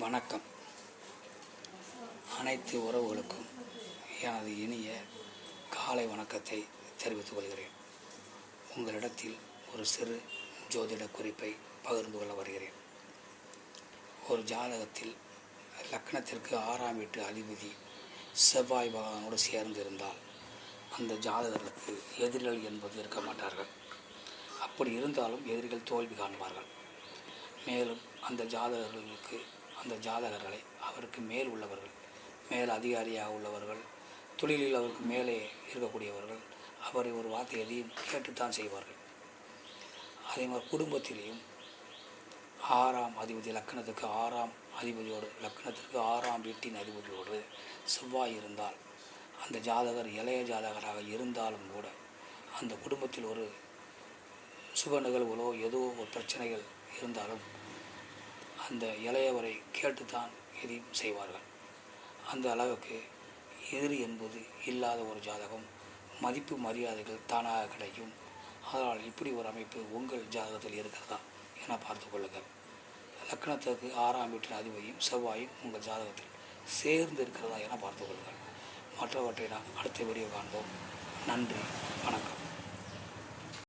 வணக்கம். அனைத்து உறவுகளுக்கும் எனது இனிய காலை வணக்கத்தை தெரிவித்துக் கொள்கிறேன். உங்களிடத்தில் ஒரு சிறு ஜோதிட குறிப்பை பகிர்ந்து கொள்ள வருகிறேன். ஒரு ஜாதகத்தில் லக்னத்திற்கு 6ஆம் வீட்டு அதிபதி செவ்வாய் பகவானோடு சேர்ந்து இருந்தால் அந்த ஜாதகர்களுக்கு எதிரிகள் என்பது இருக்க மாட்டார்கள். அப்படி இருந்தாலும் எதிரிகள் தோல்வி காண்பார்கள். மேலும் அந்த ஜாதகர்களை அவருக்கு மேல் உள்ளவர்கள், மேல் அதிகாரியாக உள்ளவர்கள், தொழிலில் அவருக்கு மேலே இருக்கக்கூடியவர்கள் அவரை ஒரு வார்த்தை எதையும் கேட்டுத்தான் செய்வார்கள். அதே மாதிரி குடும்பத்திலேயும் 6ஆம் அதிபதி லக்னத்திற்கு 6ஆம் வீட்டின் அதிபதியோடு செவ்வாய் இருந்தால் அந்த ஜாதகர் இளைய ஜாதகராக இருந்தாலும் கூட அந்த குடும்பத்தில் ஒரு சுப நிகழ்வுகளோ ஏதோ ஒரு பிரச்சனைகள் இருந்தாலும் அந்த இளையவரை கேட்டுத்தான் எதையும் செய்வார்கள். அந்த அளவுக்கு எதிரி என்பது இல்லாத ஒரு ஜாதகம், மதிப்பு மரியாதைகள் தானாக கிடைக்கும். அதனால் இப்படி ஒரு அமைப்பு உங்கள் ஜாதகத்தில் இருக்கிறதா என பார்த்து கொள்ளுங்கள். லக்னத்திற்கு 6ஆம் வீட்டின் அதிபதியும் செவ்வாயும் உங்கள் ஜாதகத்தில் சேர்ந்து இருக்கிறதா என பார்த்து கொள்ளுங்கள். மற்றவற்றை நாம் அடுத்த வீடியோ காண்போம். நன்றி, வணக்கம்.